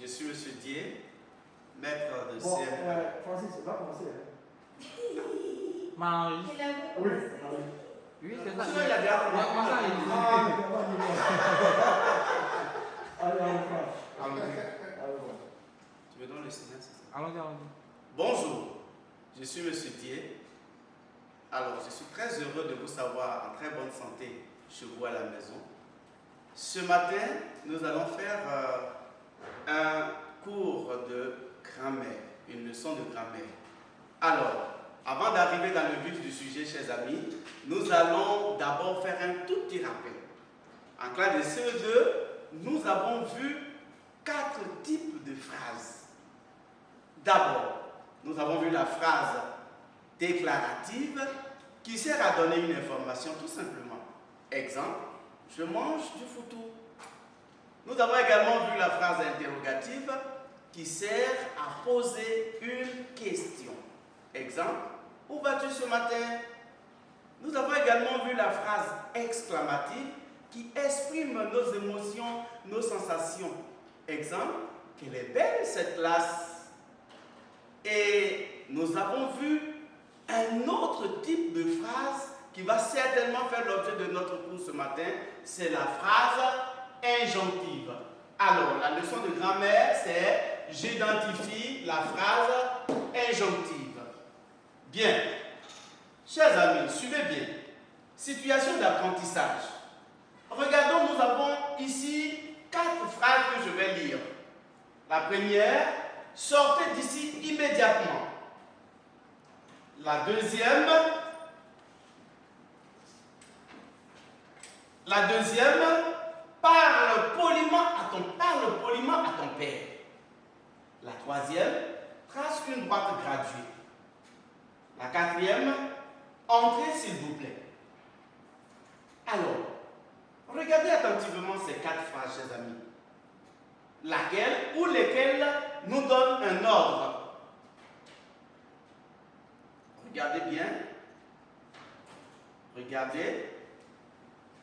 Je suis M. Dié, maître de Bon, CM. Francis, on va commencer. Marie. Oui, Oui, c'est ça. Il a déjà commencé. Allez, on va. Tu me donnes le signal, c'est ça? Allons-y, allons-y. Bonjour, je suis M. Dié. Alors, je suis très heureux de vous savoir en très bonne santé chez vous à la maison. Ce matin, nous allons faire un cours de grammaire, une leçon de grammaire. Alors, avant d'arriver dans le vif du sujet, chers amis, nous allons d'abord faire un tout petit rappel. En classe de CE2, nous avons vu 4 types de phrases. D'abord, nous avons vu la phrase déclarative qui sert à donner une information tout simplement. Exemple, je mange du foutou. Nous avons également vu la phrase interrogative qui sert à poser une question. Exemple, où vas-tu ce matin? Nous avons également vu la phrase exclamative qui exprime nos émotions, nos sensations. Exemple, quelle est belle cette classe. Et nous avons vu un autre type de phrase qui va certainement faire l'objet de notre cours ce matin, c'est la phrase injonctive. Alors, la leçon de grammaire, c'est j'identifie la phrase injonctive. Bien. Chers amis, suivez bien. Situation d'apprentissage. Regardons, nous avons ici 4 phrases que je vais lire. La première, sortez d'ici immédiatement. La deuxième, parle poliment à ton père. La troisième, trace une droite graduée. La quatrième, entrez s'il vous plaît. Alors, regardez attentivement ces 4 phrases, chers amis. Laquelle ou lesquelles nous donnent un ordre. Regardez bien. Regardez.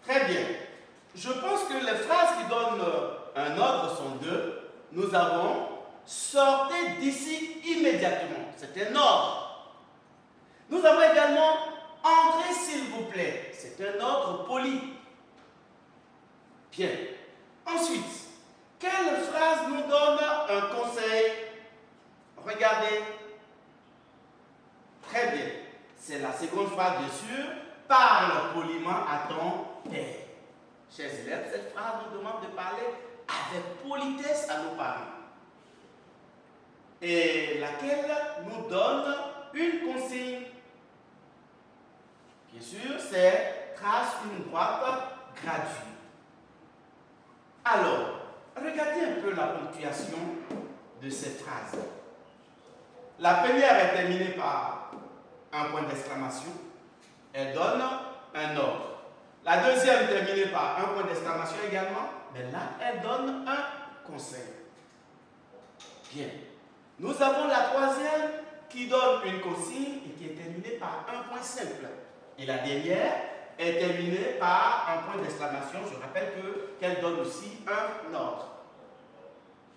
Très bien. Je pense que les phrases qui donnent un ordre sont 2. Nous avons sortez d'ici immédiatement. C'est un ordre. Nous avons également entrez s'il vous plaît. C'est un ordre poli. Bien. Ensuite, quelle phrase nous donne un conseil? Regardez. Très bien. C'est la seconde phrase, bien sûr. Parle poliment à ton père. Chers élèves, cette phrase nous demande de parler avec politesse à nos parents. Et laquelle nous donne une consigne. Bien sûr, c'est trace une droite graduée. Alors, regardez un peu la ponctuation de ces phrases. La première est terminée par un point d'exclamation. Elle donne un ordre. La deuxième terminée par un point d'exclamation également. Mais là, elle donne un conseil. Bien. Nous avons la troisième qui donne une consigne et qui est terminée par un point simple. Et la dernière est terminée par un point d'exclamation. Je rappelle qu'elle donne aussi un ordre.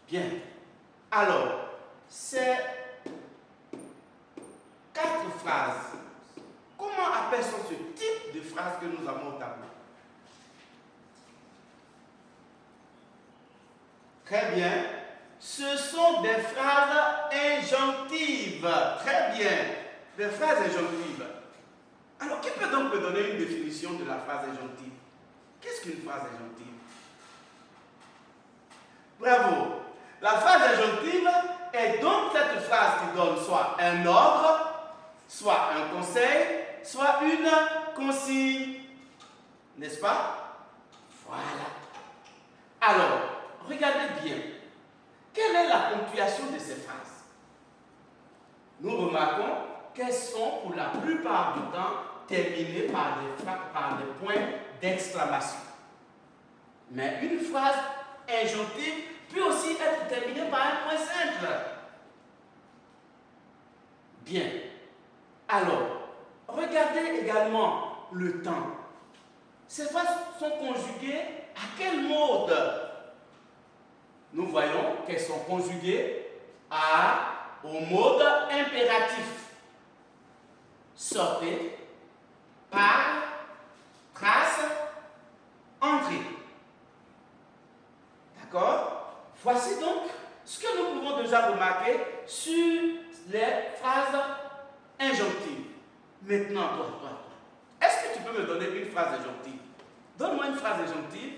Bien. Alors, ces 4 phrases, comment appelle-t-on ce type de phrase que nous avons au tableau? Très bien. Ce sont des phrases injonctives. Très bien. Des phrases injonctives. Alors, qui peut donc me donner une définition de la phrase injonctive? Qu'est-ce qu'une phrase injonctive? Bravo. La phrase injonctive est donc cette phrase qui donne soit un ordre, soit un conseil, soit une consigne. N'est-ce pas? Voilà. Alors, regardez bien. Quelle est la ponctuation de ces phrases? Nous remarquons qu'elles sont pour la plupart du temps terminées par des points d'exclamation. Mais une phrase injonctive peut aussi être terminée par un point simple. Bien. Alors, regardez également le temps. Ces phrases sont conjuguées à quel mode? Nous voyons qu'elles sont conjuguées au mode impératif. Sortez, parle, trace, entrez. D'accord? Voici donc ce que nous pouvons déjà remarquer sur les phrases injonctives. Maintenant, toi. Est-ce que tu peux me donner une phrase injonctive? Donne-moi une phrase injonctive.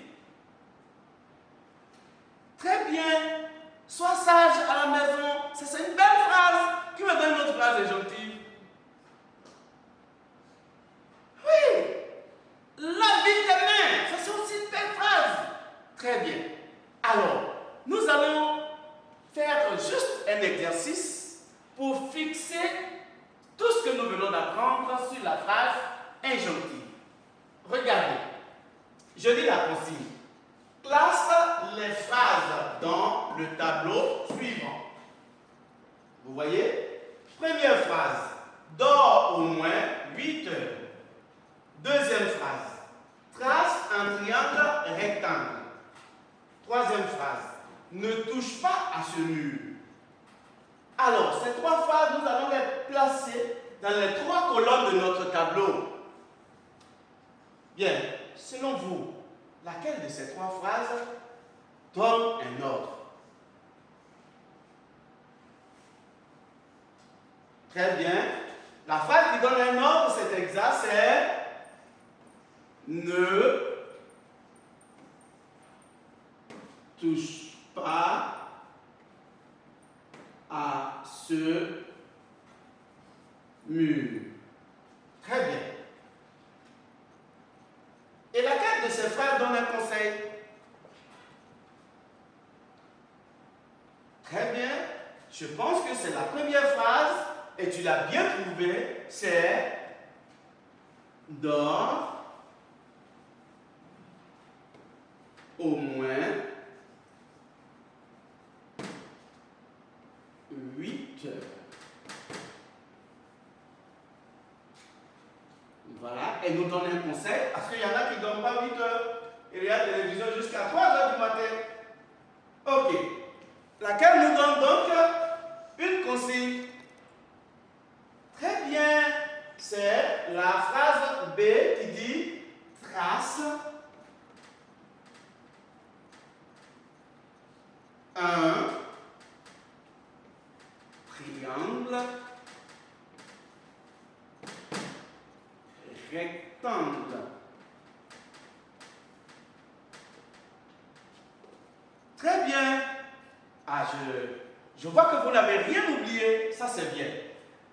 Très bien. Sois sage à la maison. C'est une belle phrase. Qui me donne une autre phrase injonctive? Oui. Lave tes mains. Ça, c'est aussi une belle phrase. Très bien. Alors, nous allons faire juste un exercice pour fixer tout ce que nous venons d'apprendre sur la phrase injonctive. Regardez. Je lis la consigne. Classe les phrases dans le tableau suivant. Vous voyez? Première phrase. Dors au moins 8 heures. Deuxième phrase. Trace un triangle rectangle. Troisième phrase. Ne touche pas à ce mur. Alors, ces trois phrases, nous allons les placer dans les trois colonnes de notre tableau. Bien, selon vous, laquelle de ces trois phrases donne un ordre? Très bien. La phrase qui donne un ordre, c'est exact, c'est ne touche pas à ce mur. Très bien. Et laquelle de ces phrases donne un conseil? Très bien. Je pense que c'est la première phrase, et tu l'as bien trouvé, c'est dors au moins 8 heures. Voilà, et nous donne un conseil, parce qu'il y en a qui ne dorment pas 8 heures. Il y a la télévision jusqu'à 3 heures du matin. Ok. Laquelle nous donne donc une consigne. Très bien. C'est la phrase B qui dit trace un triangle rectangle. Très bien. Ah, je vois que vous n'avez rien oublié. Ça, c'est bien.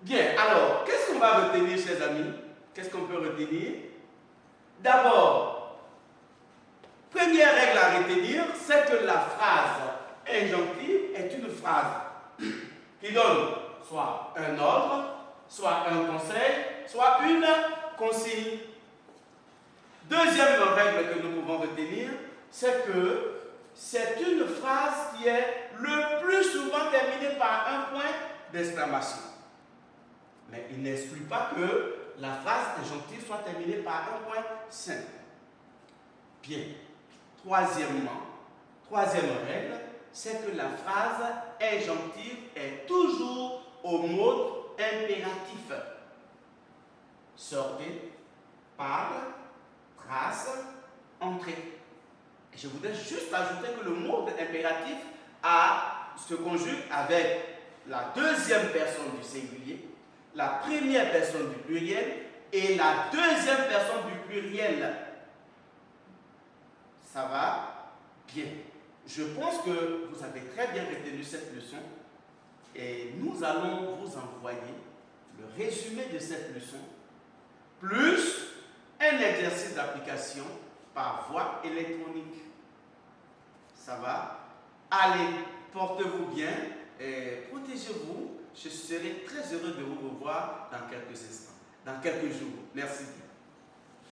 Bien. Alors, qu'est-ce qu'on va retenir, chers amis? Qu'est-ce qu'on peut retenir? D'abord, première règle à retenir, c'est que la phrase injonctive est une phrase qui donne soit un ordre, soit un conseil, soit une consigne. Deuxième règle que nous pouvons retenir, c'est que c'est une phrase qui est le plus souvent terminée par un point d'exclamation. Mais il n'exclut pas que la phrase injonctive soit terminée par un point simple. Bien. Troisième règle, c'est que la phrase injonctive est toujours au mode impératif. Sortez, parle, trace, entrez. Je voudrais juste ajouter que le mode impératif se conjugue avec la deuxième personne du singulier, la première personne du pluriel et la deuxième personne du pluriel. Ça va bien. Je pense que vous avez très bien retenu cette leçon et nous allons vous envoyer le résumé de cette leçon plus un exercice d'application par voie électronique. Ça va? Allez, portez-vous bien et protégez-vous. Je serai très heureux de vous revoir dans quelques instants, dans quelques jours. Merci.